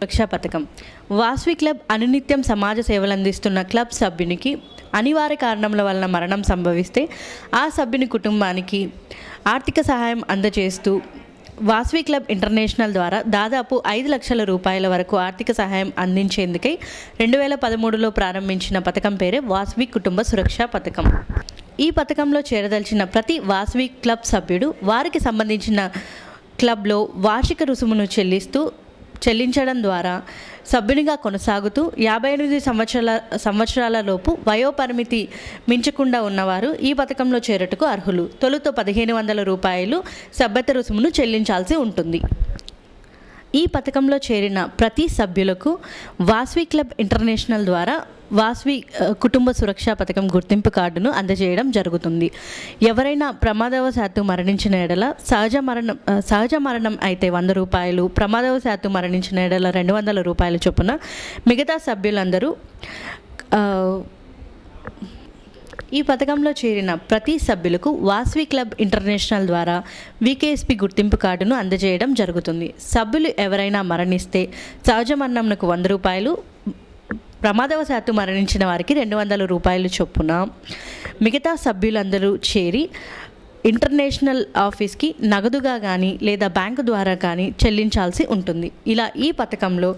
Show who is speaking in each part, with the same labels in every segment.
Speaker 1: సురక్ష పథకం వాసవి క్లబ్ అనునిత్యం సమాజ సేవలందిస్తున్న క్లబ్ సభ్యునికి అనివార్య కారణముల వలన మరణం సంభవిస్తే ఆ సభ్యుని కుటుంబానికి ఆర్థిక సహాయం అందజేస్తూ వాసవి క్లబ్ ఇంటర్నేషనల్ ద్వారా దాదాపు 5 లక్షల రూపాయల వరకు ఆర్థిక సహాయం అందించేందుకై 2013లో ప్రారంభించిన పథకం పేరే వాసవి కుటుంబ సురక్ష పథకం. ఈ పథకంలో చేరదలిచిన ప్రతి వాసవి క్లబ్ సభ్యుడు వారికి సంబంధించిన క్లబ్లో వార్షిక రుసుమును చెల్లించడం ద్వారా సభ్యునిగా కొనసాగుతూ 58 సంవత్సరాల లోపు వయోపరిమితి మించకుండా ఉన్నవారు ఈ పథకంలో చేరటకు అర్హులు. తొలుత 1500 రూపాయలు సభ్యత రుసుమును చెల్లించాల్సి ఉంటుంది. ఈ పథకంలో చేరిన ప్రతి సభ్యులకు వాసవి క్లబ్ ఇంటర్నేషనల్ ద్వారా వాసవి కుటుంబ సురక్ష పథకం గుర్తింపు కార్డును అందజేయడం జరుగుతుంది. ఎవరైనా ప్రమాదవశాత్తు మరణించిన ఎడల సహజ మరణం అయితే 100 రూపాయలు, ప్రమాదవశాత్తు మరణించిన ఎడల 200 రూపాయల చొప్పున మిగతా సభ్యులందరూ ఈ పథకంలో చేరిన ప్రతి సభ్యులకు వాసవి క్లబ్ ఇంటర్నేషనల్ ద్వారా వికేఎస్పి గుర్తింపు కార్డును అందజేయడం జరుగుతుంది. సభ్యులు ఎవరైనా మరణిస్తే సహజ మరణంకు 100 రూపాయలు, ప్రమాదవశాత్తు మరణించిన వారికి 200 రూపాయలు చొప్పున మిగతా సభ్యులందరూ చేరి ఇంటర్నేషనల్ ఆఫీస్కి నగదుగా కానీ లేదా బ్యాంకు ద్వారా కానీ చెల్లించాల్సి ఉంటుంది. ఇలా ఈ పథకంలో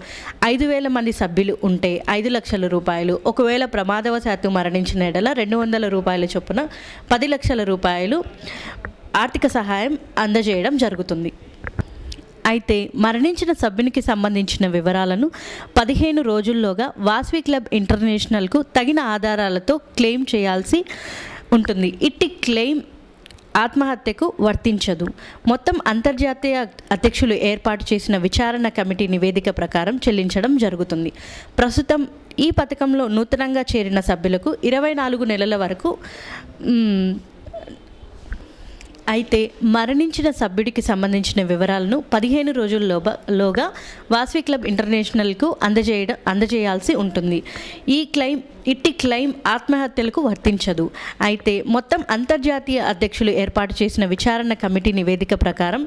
Speaker 1: 5,000 మంది సభ్యులు ఉంటే 5 లక్షల రూపాయలు, ఒకవేళ ప్రమాదవశాత్తు మరణించిన ఎడల 200 రూపాయల చొప్పున 10 లక్షల రూపాయలు ఆర్థిక సహాయం అందజేయడం జరుగుతుంది. అయితే మరణించిన సభ్యునికి సంబంధించిన వివరాలను 15 రోజుల్లోగా వాసవి క్లబ్ ఇంటర్నేషనల్కు తగిన ఆధారాలతో క్లెయిమ్ చేయాల్సి ఉంటుంది. ఇట్టి క్లెయిమ్ ఆత్మహత్యకు వర్తించదు. మొత్తం అంతర్జాతీయ అధ్యక్షులు ఏర్పాటు చేసిన విచారణ కమిటీ నివేదిక ప్రకారం చెల్లించడం జరుగుతుంది. ప్రస్తుతం ఈ పథకంలో నూతనంగా చేరిన సభ్యులకు 24 నెలల వరకు అయితే మరణించిన సభ్యుడికి సంబంధించిన వివరాలను 15 రోజుల్లోగా వాసవి క్లబ్ ఇంటర్నేషనల్కు అందజేయాల్సి ఉంటుంది. ఇట్టి క్లెయిమ్ ఆత్మహత్యలకు వర్తించదు. అయితే మొత్తం అంతర్జాతీయ అధ్యక్షులు ఏర్పాటు చేసిన విచారణ కమిటీ నివేదిక ప్రకారం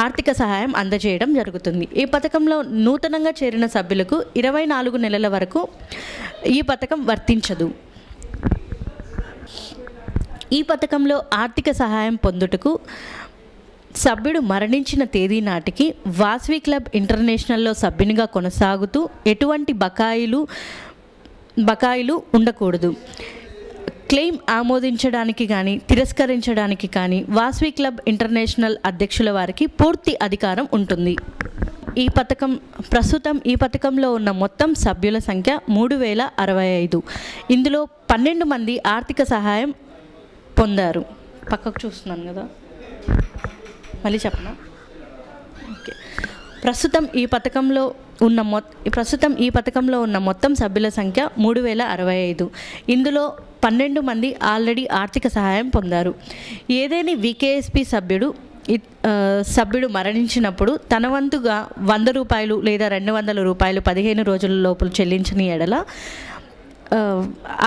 Speaker 1: ఆర్థిక సహాయం అందజేయడం జరుగుతుంది. ఈ పథకంలో నూతనంగా చేరిన సభ్యులకు 24 నెలల వరకు ఈ పథకం వర్తించదు. ఈ పథకంలో ఆర్థిక సహాయం పొందుటకు సభ్యుడు మరణించిన తేదీ నాటికి వాసవి క్లబ్ ఇంటర్నేషనల్లో సభ్యునిగా కొనసాగుతూ ఎటువంటి బకాయిలు ఉండకూడదు. క్లెయిమ్ ఆమోదించడానికి కానీ తిరస్కరించడానికి కానీ వాసవి క్లబ్ ఇంటర్నేషనల్ అధ్యక్షుల వారికి పూర్తి అధికారం ఉంటుంది. ప్రస్తుతం ఈ పథకంలో ఉన్న మొత్తం సభ్యుల సంఖ్య 3065. ఇందులో 12 మంది ఆర్థిక సహాయం పొందారు. పక్కకు చూస్తున్నాను కదా, మళ్ళీ చెప్పనా? ఓకే. ప్రస్తుతం ఈ పథకంలో ఉన్న మొత్తం సభ్యుల సంఖ్య 3065. ఇందులో 12 మంది ఆల్రెడీ ఆర్థిక సహాయం పొందారు. ఏదేని వికేఎస్పి సభ్యుడు మరణించినప్పుడు తన వంతుగా 100 రూపాయలు లేదా 200 రూపాయలు 15 రోజుల లోపల చెల్లించని ఎడల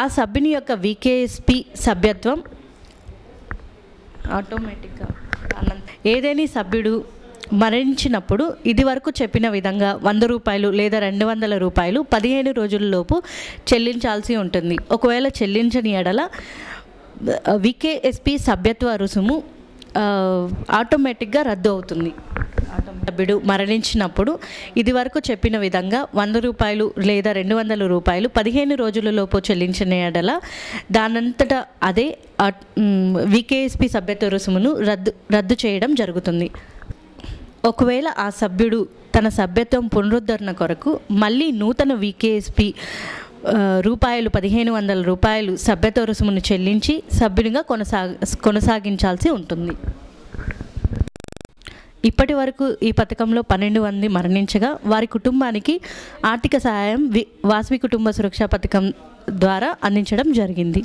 Speaker 1: ఆ సభ్యుని యొక్క వికేఎస్పి సభ్యత్వం ఆటోమేటిక్గా ఏదేని సభ్యుడు మరణించినప్పుడు ఇది వరకు చెప్పిన విధంగా 100 రూపాయలు లేదా 200 రూపాయలు 15 రోజులలోపు చెల్లించాల్సి ఉంటుంది. ఒకవేళ చెల్లించని ఎడల వికేఎస్పి సభ్యత్వ రుసుము ఆటోమేటిక్గా రద్దు అవుతుంది. సభ్యుడు మరణించినప్పుడు ఇది వరకు చెప్పిన విధంగా 100 రూపాయలు లేదా 200 రూపాయలు 15 రోజులలోపు చెల్లించిన ఎడల దానంతటా అదే వికేఎస్పి సభ్యత్వ రుసుమును రద్దు చేయడం జరుగుతుంది. ఒకవేళ ఆ సభ్యుడు తన సభ్యత్వం పునరుద్ధరణ కొరకు మళ్ళీ నూతన వికేఎస్పి రూపాయలు 1500 రూపాయలు సభ్యత్వ రుసుమును చెల్లించి సభ్యునిగా కొనసాగించాల్సి ఉంటుంది. ఇప్పటి వరకు ఈ పథకంలో 12 మంది మరణించగా వారి కుటుంబానికి ఆర్థిక సహాయం వాసవి కుటుంబ సురక్ష పథకం ద్వారా అందించడం జరిగింది.